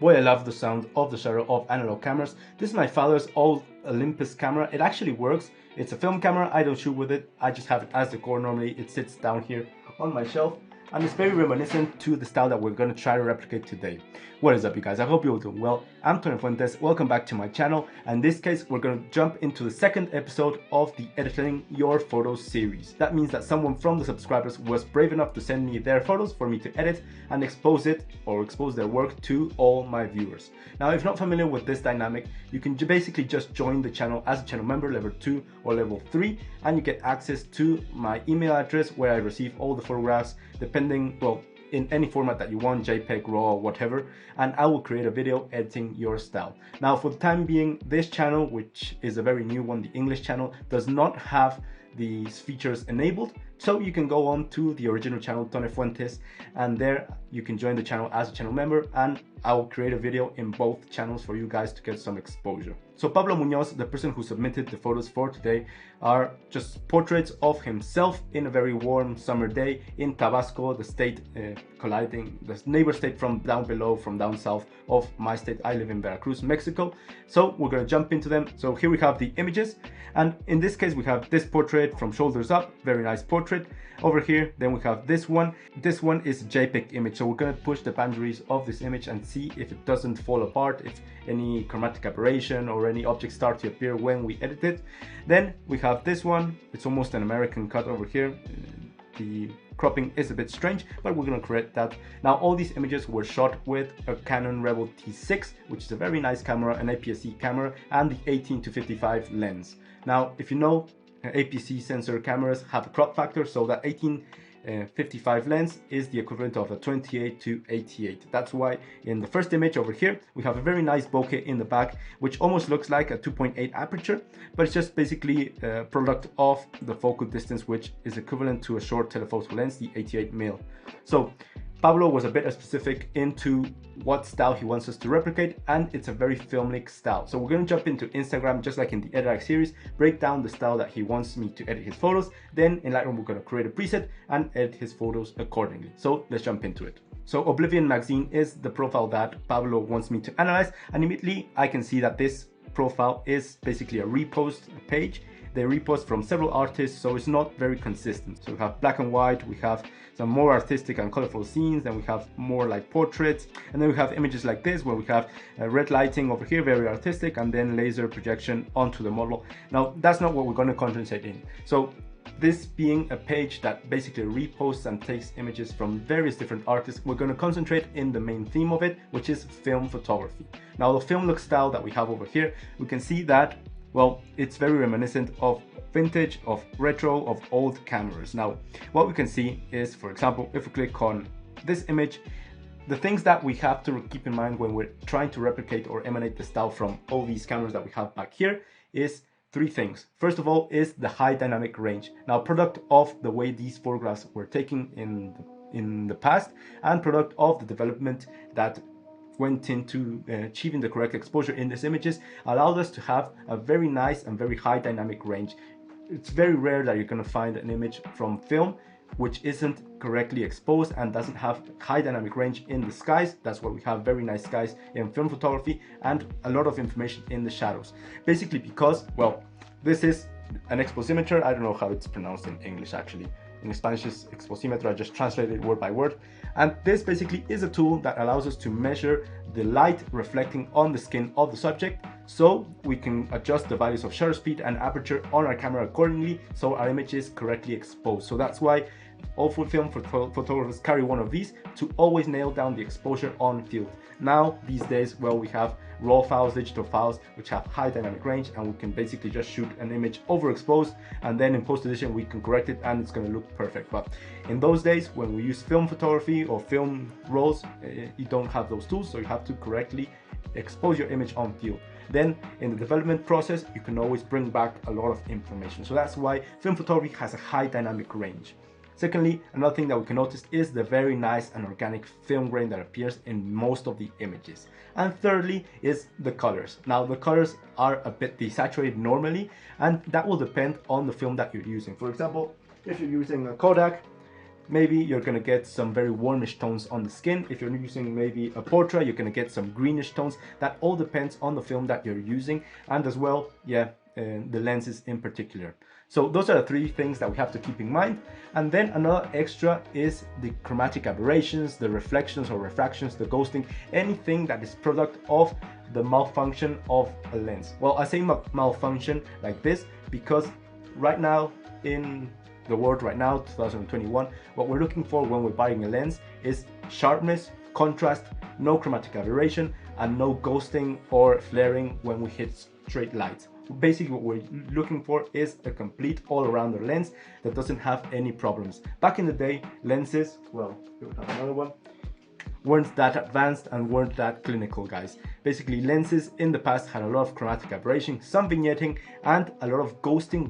Boy, I love the sound of the shutter of analog cameras. This is my father's old Olympus camera. It actually works. It's a film camera. I don't shoot with it. I just have it as decor. Normally it sits down here on my shelf. And it's very reminiscent to the style that we're going to try to replicate today. What is up, you guys? I hope you're all doing well. I'm Tony Fuentes. Welcome back to my channel. And in this case, we're going to jump into the second episode of the Editing Your Photos series. That means that someone from the subscribers was brave enough to send me their photos for me to edit and expose their work to all my viewers. Now, if you're not familiar with this dynamic, you can basically just join the channel as a channel member, level 2 or level 3, and you get access to my email address where I receive all the photographs depending, well, in any format that you want, JPEG, RAW, whatever, and I will create a video editing your style. Now, for the time being, this channel, which is a very new one, the English channel, does not have these features enabled, so you can go on to the original channel, Tony Fuentes, and there you can join the channel as a channel member, and I will create a video in both channels for you guys to get some exposure. So Pablo Munoz, the person who submitted the photos for today, are just portraits of himself in a very warm summer day in Tabasco, the state colliding, the neighbor state from down below, from down south of my state. I live in Veracruz, Mexico. So we're going to jump into them. So here we have the images, and in this case we have this portrait from shoulders up, very nice portrait. Over here, then we have this one. This one is a JPEG image, so we're going to push the boundaries of this image and see if it doesn't fall apart, if any chromatic aberration or any objects start to appear when we edit it. Then we have this one. It's almost an American cut over here. The cropping is a bit strange, but we're going to correct that. Now, all these images were shot with a Canon Rebel T6, which is a very nice camera, an APS-C camera, and the 18-55 lens. Now, if you know, APS-C sensor cameras have a crop factor, so that 18-55 lens is the equivalent of a 28-88. That's why in the first image over here we have a very nice bokeh in the back, which almost looks like a 2.8 aperture, but it's just basically a product of the focal distance, which is equivalent to a short telephoto lens, the 88mm. So Pablo was a bit specific into what style he wants us to replicate, and it's a very filmic style. So we're going to jump into Instagram, just like in the Edit series, break down the style that he wants me to edit his photos. Then in Lightroom, we're going to create a preset and edit his photos accordingly. So let's jump into it. So Oblivion Magazine is the profile that Pablo wants me to analyze, and immediately I can see that this profile is basically a repost page. They repost from several artists, so it's not very consistent. So we have black and white, we have some more artistic and colorful scenes, then we have more like portraits, and then we have images like this where we have red lighting over here, very artistic, and then laser projection onto the model. Now, that's not what we're going to concentrate in. So this being a page that basically reposts and takes images from various different artists, we're going to concentrate in the main theme of it, which is film photography. Now, the film look style that we have over here, we can see that, well, it's very reminiscent of vintage, of retro, of old cameras. Now, what we can see is, for example, if we click on this image, the things that we have to keep in mind when we're trying to replicate or emanate the style from all these cameras that we have back here is three things. First of all is the high dynamic range. Now, product of the way these photographs were taken in the past, and product of the development that went into achieving the correct exposure in these images, allowed us to have a very nice and very high dynamic range. It's very rare that you're going to find an image from film which isn't correctly exposed and doesn't have high dynamic range in the skies. That's why we have very nice skies in film photography, and a lot of information in the shadows. Basically because, well, this is an exposimeter. I don't know how it's pronounced in English actually. In Spanish is exposimeter, I just translated word by word. And this basically is a tool that allows us to measure the light reflecting on the skin of the subject, so we can adjust the values of shutter speed and aperture on our camera accordingly, so our image is correctly exposed. So that's why all full film photographers carry one of these to always nail down the exposure on field. Now, these days, well, we have raw files, digital files, which have high dynamic range, and we can basically just shoot an image overexposed, and then in post-edition we can correct it and it's going to look perfect. But in those days, when we use film photography or film rolls, you don't have those tools, so you have to correctly expose your image on field. Then in the development process, you can always bring back a lot of information. So that's why film photography has a high dynamic range. Secondly, another thing that we can notice is the very nice and organic film grain that appears in most of the images. And thirdly is the colors. Now, the colors are a bit desaturated normally, and that will depend on the film that you're using. For example, if you're using a Kodak, maybe you're gonna get some very warmish tones on the skin. If you're using maybe a portrait, you're gonna get some greenish tones. That all depends on the film that you're using, and as well, the lenses in particular. So those are the three things that we have to keep in mind. And then another extra is the chromatic aberrations, the reflections or refractions, the ghosting, anything that is product of the malfunction of a lens. Well, I say malfunction like this because right now in the world right now, 2021, what we're looking for when we're buying a lens is sharpness, contrast, no chromatic aberration, and no ghosting or flaring when we hit straight lights. Basically what we're looking for is a complete all-arounder lens that doesn't have any problems. Back in the day, lenses, well, here we have another one, weren't that advanced and weren't that clinical, guys. Basically, lenses in the past had a lot of chromatic aberration, some vignetting, and a lot of ghosting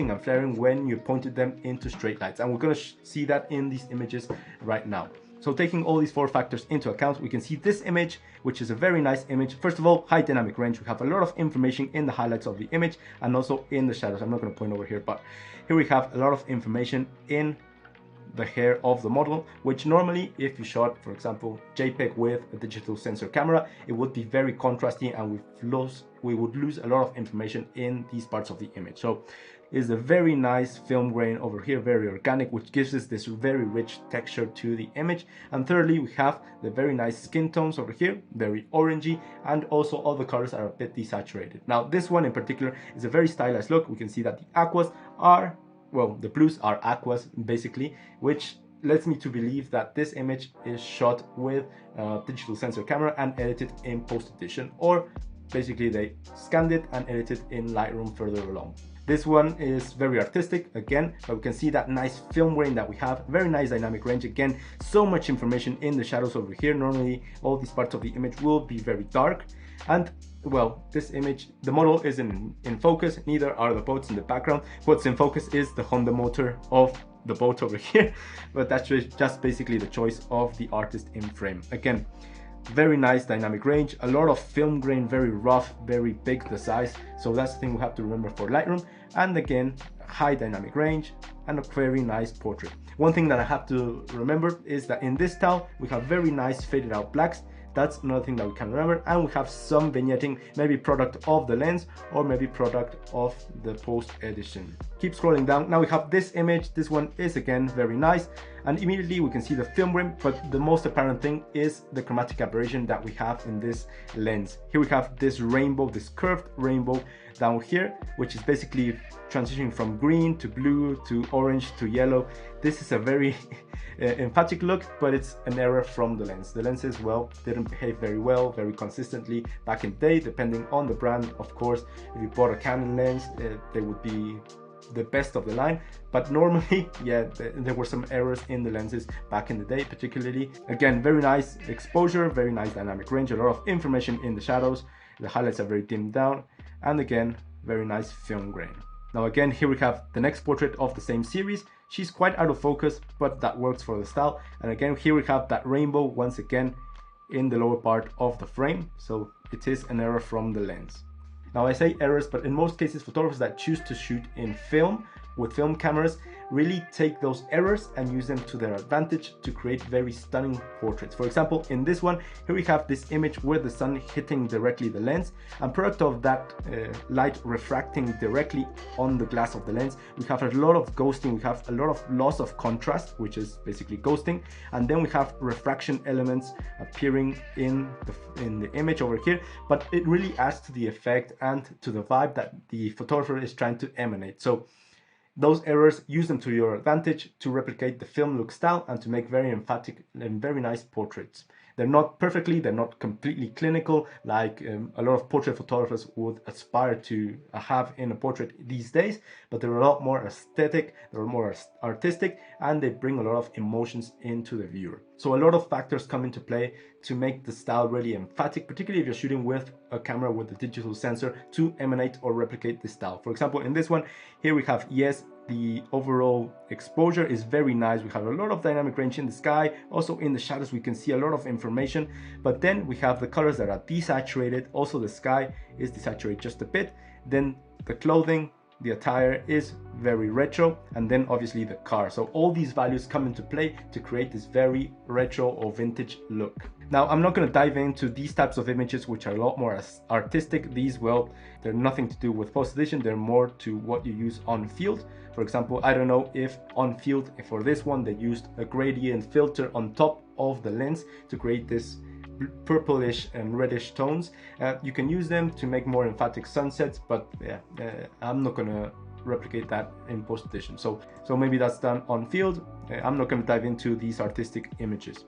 and flaring when you pointed them into straight lights. And we're going to see that in these images right now. So taking all these four factors into account, we can see this image, which is a very nice image. First of all, high dynamic range. We have a lot of information in the highlights of the image and also in the shadows. I'm not going to point over here, but here we have a lot of information in the hair of the model, which normally if you shot, for example, JPEG with a digital sensor camera, it would be very contrasty and we would lose a lot of information in these parts of the image. So is a very nice film grain over here, very organic, which gives us this very rich texture to the image. And thirdly, we have the very nice skin tones over here, very orangey, and also all the colors are a bit desaturated. Now this one in particular is a very stylized look. We can see that the aquas are, well, the blues are aquas basically, which leads me to believe that this image is shot with a digital sensor camera and edited in post-edition, or basically they scanned it and edited in Lightroom further along. This one is very artistic again, but we can see that nice film grain that we have, very nice dynamic range. Again, so much information in the shadows over here. Normally all these parts of the image will be very dark, and well, this image, the model isn't in focus, neither are the boats in the background. What's in focus is the Honda motor of the boat over here, but that's just basically the choice of the artist in frame. Again, very nice dynamic range, a lot of film grain, very rough, very big the size, so that's the thing we have to remember for Lightroom. And again, high dynamic range and a very nice portrait. One thing that I have to remember is that in this style we have very nice faded out blacks. That's another thing that we can remember, and we have some vignetting, maybe product of the lens or maybe product of the post edition. Keep scrolling down. Now we have this image. This one is again very nice, and immediately we can see the film grain, but the most apparent thing is the chromatic aberration that we have in this lens. Here we have this rainbow, this curved rainbow down here, which is basically transitioning from green to blue to orange to yellow. This is a very emphatic look, but it's an error from the lens. The lenses, well, didn't behave very well, very consistently back in the day, depending on the brand. Of course, if you bought a Canon lens, they would be the best of the line, but normally, yeah, there were some errors in the lenses back in the day, particularly. Again, very nice exposure, very nice dynamic range, a lot of information in the shadows. The highlights are very dimmed down, and again, very nice film grain. Now again, here we have the next portrait of the same series. She's quite out of focus, but that works for the style. And again, here we have that rainbow once again in the lower part of the frame. So it is an error from the lens. Now I say errors, but in most cases, photographers that choose to shoot in film with film cameras really take those errors and use them to their advantage to create very stunning portraits. For example, in this one, here we have this image with the sun hitting directly the lens, and product of that light refracting directly on the glass of the lens, we have a lot of ghosting, we have a lot of loss of contrast, which is basically ghosting, and then we have refraction elements appearing in the image over here, but it really adds to the effect and to the vibe that the photographer is trying to emanate. So those errors, use them to your advantage to replicate the film look style and to make very emphatic and very nice portraits. They're not perfectly, they're not completely clinical like a lot of portrait photographers would aspire to have in a portrait these days, but they're a lot more aesthetic, they're more artistic, and they bring a lot of emotions into the viewer. So a lot of factors come into play to make the style really emphatic, particularly if you're shooting with a camera with a digital sensor to emanate or replicate the style. For example, in this one, here we have, yes, the overall exposure is very nice. We have a lot of dynamic range in the sky. Also in the shadows, we can see a lot of information, but then we have the colors that are desaturated. Also the sky is desaturated just a bit. Then the clothing, the attire is very retro, and then obviously the car. So all these values come into play to create this very retro or vintage look. Now, I'm not going to dive into these types of images, which are a lot more artistic. These, well, they're nothing to do with post-edition. They're more to what you use on field. For example, I don't know if on field, for this one, they used a gradient filter on top of the lens to create this purplish and reddish tones. You can use them to make more emphatic sunsets, but yeah, I'm not gonna replicate that in post-edition. So maybe that's done on field. I'm not gonna dive into these artistic images.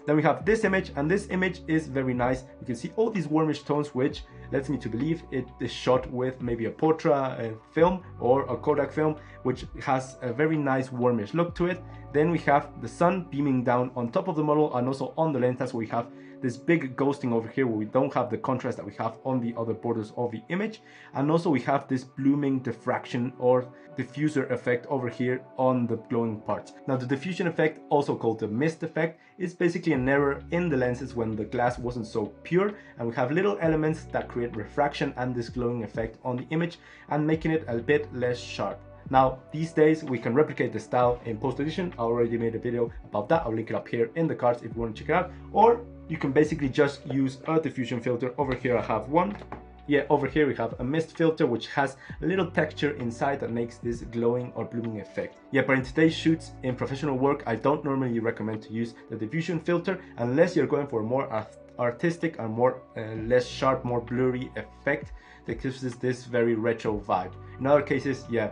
Then we have this image, and this image is very nice. You can see all these warmish tones, which leads me to believe it is shot with maybe a Portra film or a Kodak film, which has a very nice warmish look to it. Then we have the sun beaming down on top of the model and also on the lens. That's why we have this big ghosting over here, where we don't have the contrast that we have on the other borders of the image. And also we have this blooming diffraction or diffuser effect over here on the glowing parts. Now, the diffusion effect, also called the mist effect, is basically an error in the lenses when the glass wasn't so pure, and we have little elements that create refraction and this glowing effect on the image and making it a bit less sharp. Now, these days we can replicate the style in post-edition. I already made a video about that. I'll link it up here in the cards if you want to check it out. Or you can basically just use a diffusion filter. Over here I have one. Yeah, over here we have a mist filter, which has a little texture inside that makes this glowing or blooming effect. Yeah, but in today's shoots, in professional work, I don't normally recommend to use the diffusion filter unless you're going for a more artistic and more less sharp, more blurry effect that gives us this very retro vibe. In other cases, yeah,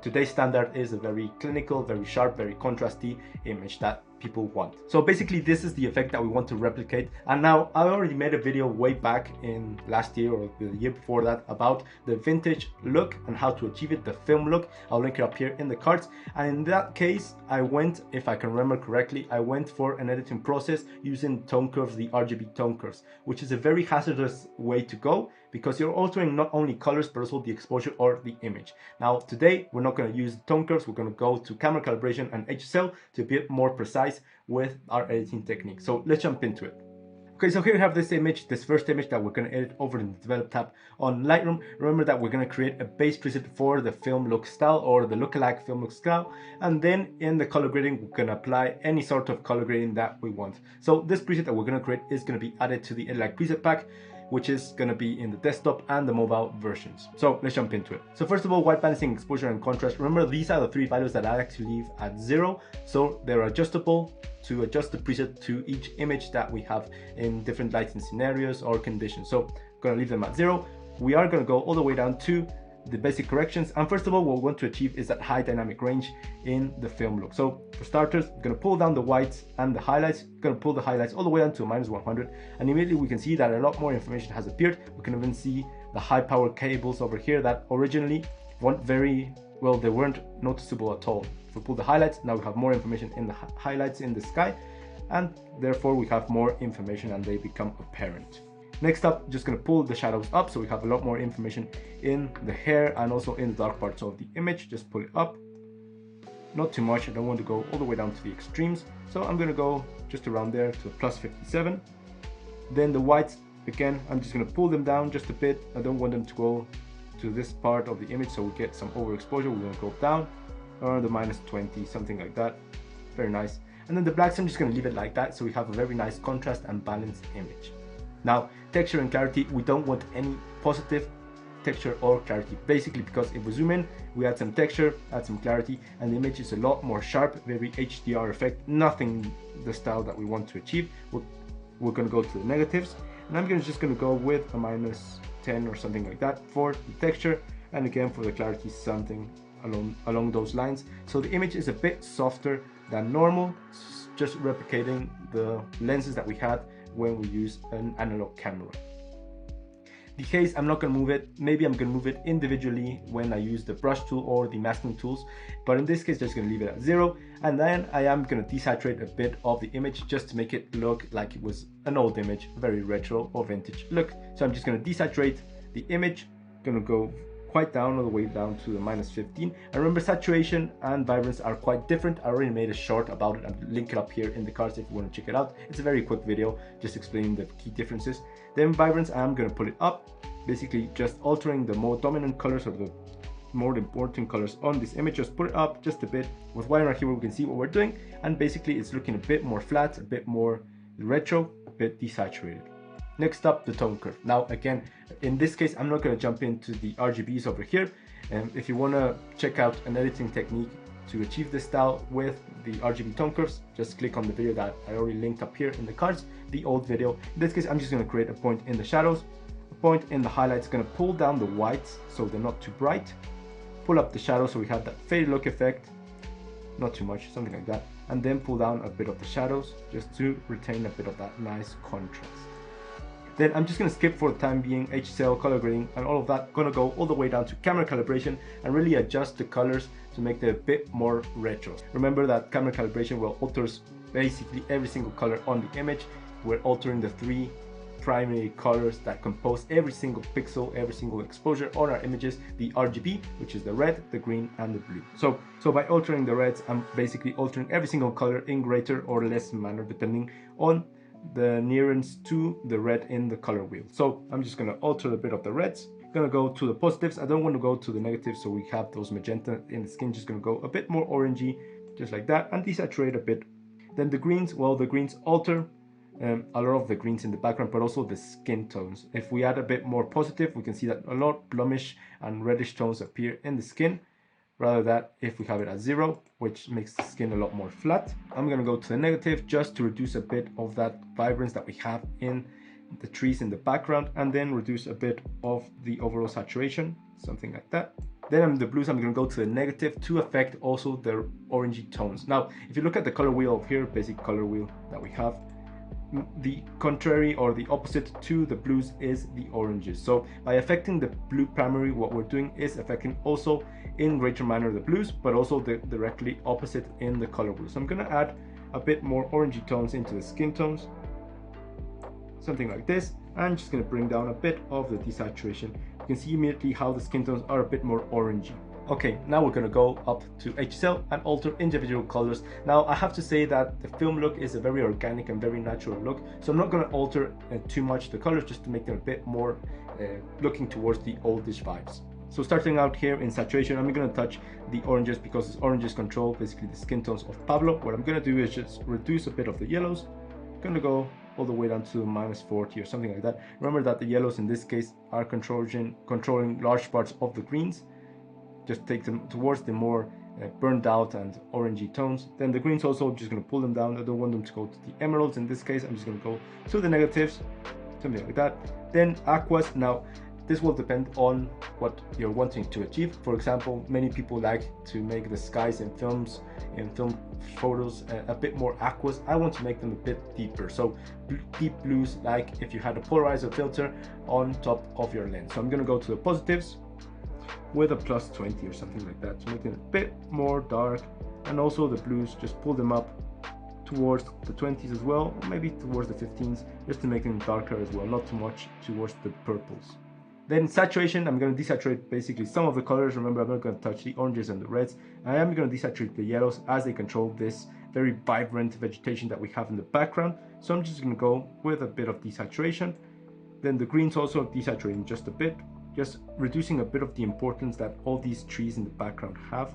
today's standard is a very clinical, very sharp, very contrasty image that people want. So basically this is the effect that we want to replicate. And now, I already made a video way back in last year or the year before that about the vintage look and how to achieve it, the film look. I'll link it up here in the cards. And in that case, I went, if I can remember correctly, I went for an editing process using tone curves, the RGB tone curves, which is a very hazardous way to go because you're altering not only colors but also the exposure or the image. Now today we're not going to use the tone curves. We're going to go to camera calibration and HSL to be more precise with our editing technique. So let's jump into it. Okay, so here we have this image, this first image that we're going to edit over in the develop tab on Lightroom. Remember that we're going to create a base preset for the film look style or the lookalike film look style, and then in the color grading we're going to apply any sort of color grading that we want. So this preset that we're going to create is going to be added to the Edit preset pack, which is going to be in the desktop and the mobile versions. So let's jump into it. So first of all, white balancing, exposure and contrast. Remember, these are the three values that I actually leave at 0. So they're adjustable to adjust the preset to each image that we have in different lighting scenarios or conditions. So I'm going to leave them at 0. We are going to go all the way down to the basic corrections. And first of all, what we want to achieve is that high dynamic range in the film look. So for starters, I'm going to pull down the whites and the highlights. I'm going to pull the highlights all the way down to -100, and immediately we can see that a lot more information has appeared. We can even see the high power cables over here that originally weren't very well, they weren't noticeable at all. If we pull the highlights, now we have more information in the highlights in the sky, and therefore we have more information and they become apparent. Next up, just going to pull the shadows up so we have a lot more information in the hair and also in the dark parts of the image. Just pull it up. Not too much, I don't want to go all the way down to the extremes. So I'm going to go just around there to +57. Then the whites, again, I'm just going to pull them down just a bit. I don't want them to go to this part of the image so we get some overexposure. We're going to go down around the -20, something like that. Very nice. And then the blacks, I'm just going to leave it like that so we have a very nice contrast and balanced image. Now, texture and clarity, we don't want any positive texture or clarity, basically because if we zoom in, we add some texture, add some clarity, and the image is a lot more sharp, very HDR effect, nothing the style that we want to achieve. We're going to go to the negatives, and I'm just going to go with a -10 or something like that for the texture, and again for the clarity, something along those lines. So the image is a bit softer than normal, just replicating the lenses that we had when we use an analog camera. The haze, I'm not going to move it. Maybe I'm going to move it individually when I use the brush tool or the masking tools, but in this case just going to leave it at 0, and then I am going to desaturate a bit of the image just to make it look like it was an old image, very retro or vintage look. So I'm just going to desaturate the image, going to go quite down, all the way down to the -15. And remember, saturation and vibrance are quite different. I already made a short about it. I'll link it up here in the cards if you want to check it out. It's a very quick video just explaining the key differences. Then vibrance, I'm going to put it up, basically just altering the more dominant colors or the more important colors on this image, just put it up just a bit. With Y right here we can see what we're doing, and basically it's looking a bit more flat, a bit more retro, a bit desaturated. Next up, the tone curve. Now again, in this case I'm not going to jump into the RGBs over here. If you want to check out an editing technique to achieve this style with the RGB tone curves, just click on the video that I already linked up here in the cards, the old video. In this case I'm just going to create a point in the shadows, a point in the highlights, going to pull down the whites so they're not too bright, pull up the shadows so we have that fade look effect, not too much, something like that, and then pull down a bit of the shadows just to retain a bit of that nice contrast. Then I'm just going to skip for the time being HCL, color grading and all of that. Going to go all the way down to camera calibration and really adjust the colors to make them a bit more retro. Remember that camera calibration will alter basically every single color on the image. We're altering the 3 primary colors that compose every single pixel, every single exposure on our images, the RGB, which is the red, the green and the blue. So by altering the reds, I'm basically altering every single color in greater or less manner depending on the nearest to the red in the color wheel. So I'm just going to alter a bit of the reds, going to go to the positives. I don't want to go to the negatives, so we have those magenta in the skin, just going to go a bit more orangey, just like that, and desaturate a bit. Then the greens, well, the greens alter a lot of the greens in the background, but also the skin tones. If we add a bit more positive, we can see that a lot bluish and reddish tones appear in the skin, rather than if we have it at 0, which makes the skin a lot more flat. I'm going to go to the negative just to reduce a bit of that vibrance that we have in the trees in the background, and then reduce a bit of the overall saturation, something like that. Then the blues, I'm going to go to the negative to affect also the orangey tones. Now if you look at the color wheel of here, basic color wheel that we have, the contrary or the opposite to the blues is the oranges. So by affecting the blue primary, what we're doing is affecting also in greater manner the blues, but also the directly opposite in the color wheel. So I'm going to add a bit more orangey tones into the skin tones, something like this. I'm just going to bring down a bit of the desaturation. You can see immediately how the skin tones are a bit more orangey. Okay, now we're going to go up to HCL and alter individual colors. Now I have to say that the film look is a very organic and very natural look, so I'm not going to alter too much the colors, just to make them a bit more looking towards the oldish vibes. So starting out here in saturation, I'm going to touch the oranges because oranges control basically the skin tones of Pablo. What I'm going to do is just reduce a bit of the yellows. I'm going to go all the way down to -40 or something like that. Remember that the yellows in this case are controlling large parts of the greens. Just take them towards the more burned out and orangey tones. Then the greens also, just going to pull them down. I don't want them to go to the emeralds. In this case I'm just going to go to the negatives, something like that. Then aquas. Now this will depend on what you're wanting to achieve. For example, many people like to make the skies in film photos a bit more aquas. I want to make them a bit deeper, so deep blues, like if you had a polarizer filter on top of your lens. So I'm going to go to the positives with a +20 or something like that to make them a bit more dark, and also the blues, just pull them up towards the 20s as well, or maybe towards the 15s, just to make them darker as well, not too much towards the purples. Then saturation, I'm going to desaturate basically some of the colors. Remember, I'm not going to touch the oranges and the reds. I am going to desaturate the yellows as they control this very vibrant vegetation that we have in the background. So I'm just going to go with a bit of desaturation. Then the greens also desaturating just a bit, just reducing a bit of the importance that all these trees in the background have.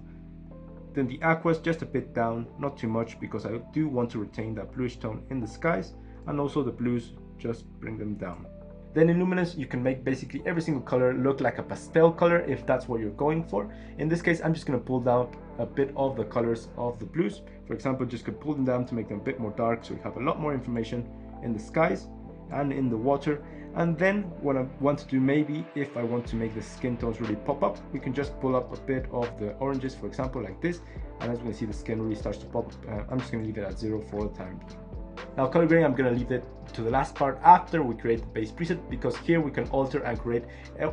Then the aquas just a bit down, not too much, because I do want to retain that bluish tone in the skies, and also the blues, just bring them down. Then in luminance, you can make basically every single color look like a pastel color if that's what you're going for. In this case, I'm just going to pull down a bit of the colors of the blues. For example, just could pull them down to make them a bit more dark, so we have a lot more information in the skies and in the water. And then what I want to do, maybe if I want to make the skin tones really pop up, we can just pull up a bit of the oranges, for example, like this. And as we can see, the skin really starts to pop up. I'm just going to leave it at 0 for the time being. Now color grading, I'm going to leave it to the last part after we create the base preset, because here we can alter and create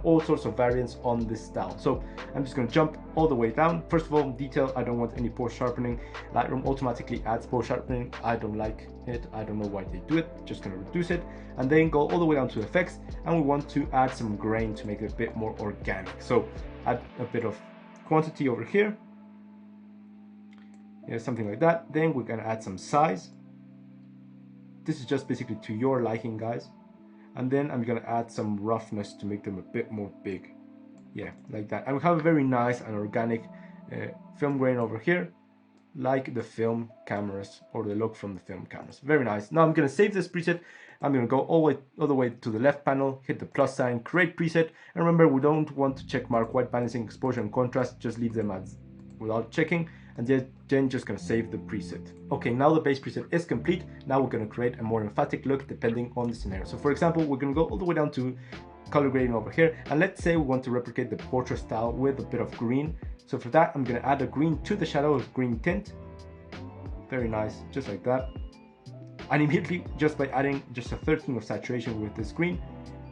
all sorts of variants on this style. So I'm just going to jump all the way down. First of all, detail, I don't want any pore sharpening. Lightroom automatically adds pore sharpening. I don't like it. I don't know why they do it. Just going to reduce it, and then go all the way down to effects, and we want to add some grain to make it a bit more organic. So add a bit of quantity over here, yeah, something like that. Then we're going to add some size. This is just basically to your liking, guys. And then I'm going to add some roughness to make them a bit more big. Yeah, like that. And we have a very nice and organic film grain over here, like the film cameras, or the look from the film cameras. Very nice. Now I'm going to save this preset. I'm going to go all the way to the left panel, hit the plus sign, create preset. And remember, we don't want to check mark white balancing, exposure, and contrast. Just leave them as without checking. And then just going to save the preset. Okay, now the base preset is complete. Now we're going to create a more emphatic look depending on the scenario. So for example, we're going to go all the way down to color grading over here, and let's say we want to replicate the portrait style with a bit of green. So for that, I'm going to add a green to the shadow with green tint. Very nice, just like that. And immediately, just by adding just a 13 of saturation with this green,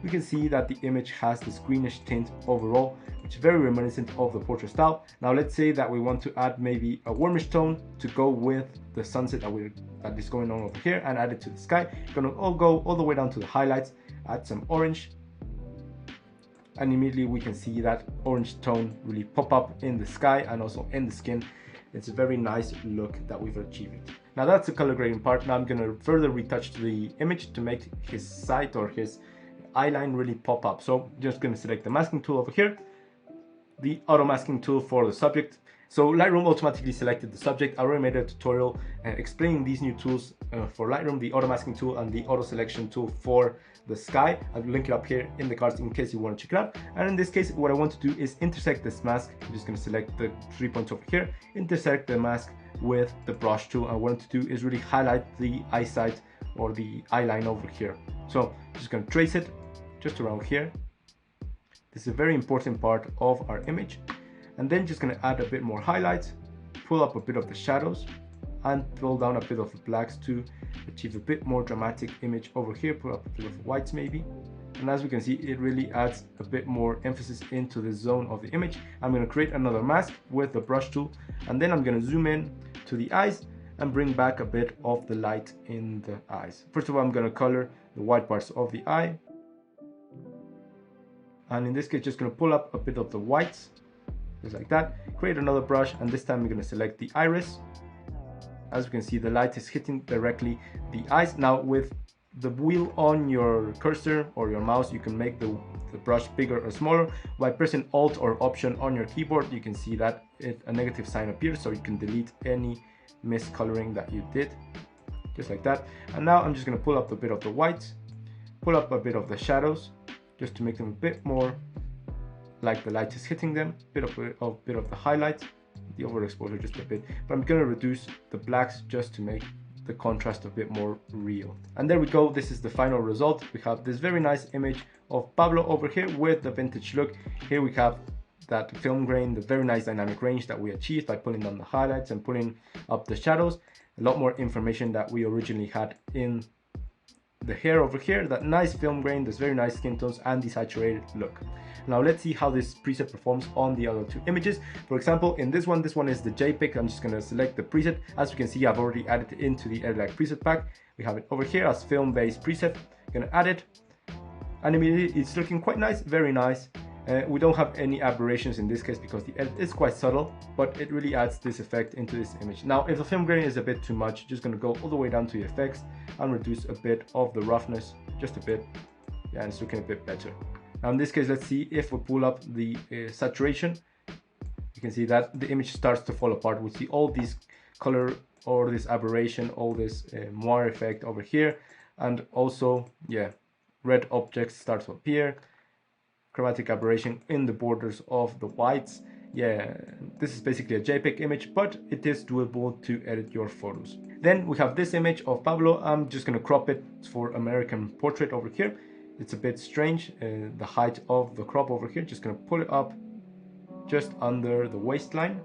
we can see that the image has this greenish tint overall, which is very reminiscent of the portrait style. Now let's say that we want to add maybe a warmish tone to go with the sunset that is going on over here, and add it to the sky. We're going to go all the way down to the highlights, add some orange, and immediately we can see that orange tone really pop up in the sky and also in the skin. It's a very nice look that we've achieved. Now that's the color grading part. Now I'm going to further retouch the image to make his sight or his eye line really pop up. So just going to select the masking tool over here, the auto masking tool for the subject. So Lightroom automatically selected the subject. I already made a tutorial explaining these new tools for Lightroom, the auto masking tool and the auto selection tool for the sky. I'll link it up here in the cards in case you want to check it out. And in this case, what I want to do is intersect this mask. I'm just going to select the 3 points over here, intersect the mask with the brush tool. And what I want to do is really highlight the eyesight or the eye line over here. So I'm just going to trace it just around here. This is a very important part of our image. And then just going to add a bit more highlights, pull up a bit of the shadows, and pull down a bit of the blacks to achieve a bit more dramatic image over here. Pull up a bit of whites maybe. And as we can see, it really adds a bit more emphasis into the zone of the image. I'm going to create another mask with the brush tool, and then I'm going to zoom in to the eyes and bring back a bit of the light in the eyes. First of all, I'm going to color the white parts of the eye. And in this case, just going to pull up a bit of the whites, just like that. Create another brush, and this time we're going to select the iris. As you can see, the light is hitting directly the eyes. Now with the wheel on your cursor or your mouse, you can make the brush bigger or smaller. By pressing Alt or Option on your keyboard, you can see that a negative sign appears, so you can delete any miscoloring that you did, just like that. And now I'm just going to pull up a bit of the whites, pull up a bit of the shadows, just to make them a bit more like the light is hitting them, bit of the highlights, the overexposure just a bit, but I'm going to reduce the blacks just to make the contrast a bit more real. And there we go, this is the final result. We have this very nice image of Pablo over here with the vintage look. Here we have that film grain, the very nice dynamic range that we achieved by pulling down the highlights and pulling up the shadows. A lot more information that we originally had in the hair over here, that nice film grain, this very nice skin tones, and the saturated look. Now let's see how this preset performs on the other two images. For example, in this one is the JPEG. I'm just going to select the preset. As you can see, I've already added it into the Edit Like preset pack. We have it over here as film-based preset. I'm going to add it, and immediately it's looking quite nice, very nice. We don't have any aberrations in this case because the edit is quite subtle, but it really adds this effect into this image. Now, if the film grain is a bit too much, just going to go all the way down to the effects and reduce a bit of the roughness, just a bit. Yeah, and it's looking a bit better. Now in this case, let's see if we pull up the saturation. You can see that the image starts to fall apart. We see all these color or this aberration, all this moire effect over here, and also, yeah, red objects start to appear. Chromatic aberration in the borders of the whites. Yeah, this is basically a JPEG image, but it is doable to edit your photos. Then we have this image of Pablo. I'm just going to crop it for American portrait over here. It's a bit strange, the height of the crop over here. Just going to pull it up just under the waistline.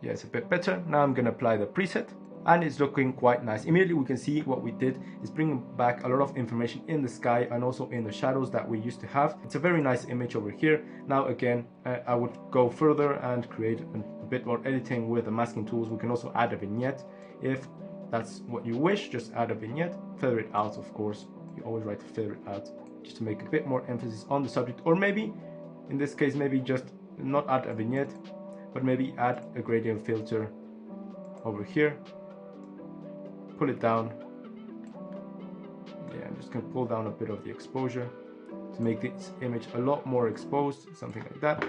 Yeah, it's a bit better. Now I'm going to apply the preset, and it's looking quite nice. Immediately we can see what we did is bring back a lot of information in the sky and also in the shadows that we used to have. It's a very nice image over here. Now again, I would go further and create a bit more editing with the masking tools. We can also add a vignette if that's what you wish. Just add a vignette, feather it out, of course. You always write to feather it out just to make a bit more emphasis on the subject, or maybe in this case, maybe just not add a vignette, but maybe add a gradient filter over here. Pull it down. Yeah, I'm just going to pull down a bit of the exposure. to make this image a lot more exposed, something like that.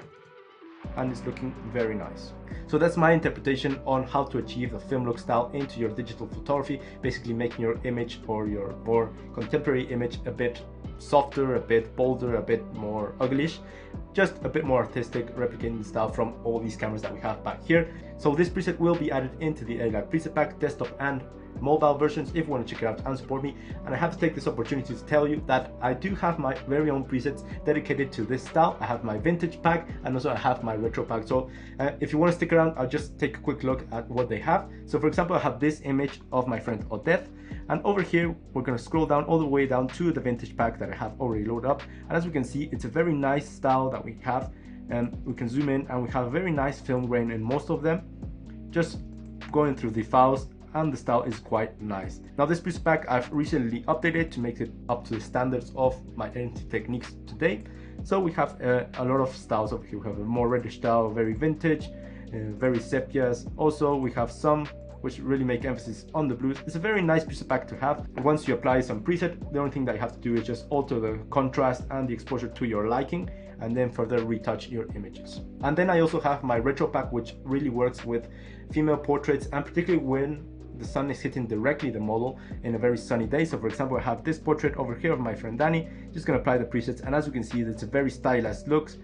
And it's looking very nice. So that's my interpretation on how to achieve a film look style into your digital photography, basically making your image or your more contemporary image a bit softer, a bit bolder, a bit more uglish, just a bit more artistic, replicating the style from all these cameras that we have back here. So this preset will be added into the A-Lab preset pack, desktop and mobile versions, if you want to check it out and support me. And I have to take this opportunity to tell you that I do have my very own presets dedicated to this style. I have my vintage pack and also I have my retro pack. So if you want to stick around, I'll just take a quick look at what they have. So for example, I have this image of my friend Odette, and over here we're going to scroll down all the way down to the vintage pack that I have already loaded up. And as we can see, it's a very nice style that we have, and we can zoom in and we have a very nice film grain in most of them. Just going through the files, and the style is quite nice. Now this preset pack I've recently updated to make it up to the standards of my editing techniques today. So we have a lot of styles over here. We have a more reddish style, very vintage, very sepias. Also we have some which really make emphasis on the blues. It's a very nice preset pack to have. Once you apply some preset, the only thing that you have to do is just alter the contrast and the exposure to your liking, and then further retouch your images. And then I also have my retro pack, which really works with female portraits, and particularly when the sun is hitting directly the model in a very sunny day. So for example, I have this portrait over here of my friend Danny. Just gonna apply the presets, and as you can see, it's a very stylized looks.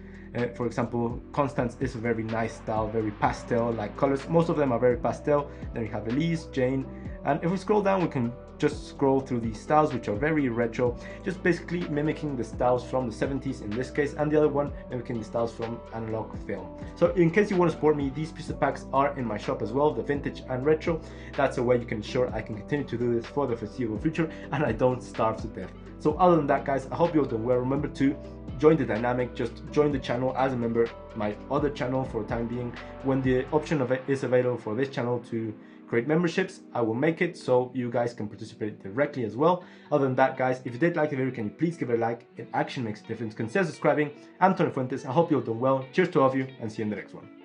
For example, Constance is a very nice style, very pastel like colors. Most of them are very pastel. Then we have Elise, Jane, and if we scroll down, we can just scroll through these styles which are very retro, just basically mimicking the styles from the 70s in this case, and the other one mimicking the styles from analog film. So in case you want to support me, these preset packs are in my shop as well, the vintage and retro. That's a way you can ensure I can continue to do this for the foreseeable future and I don't starve to death. So other than that, guys, I hope you're doing well. Remember to join the dynamic, just join the channel as a member, my other channel for the time being. When the option of it is available for this channel to create memberships, I will make it so you guys can participate directly as well. Other than that, guys, if you did like the video, can you please give it a like? It actually makes a difference. Consider subscribing. I'm Tony Fuentes. I hope you're doing well. Cheers to all of you, and see you in the next one.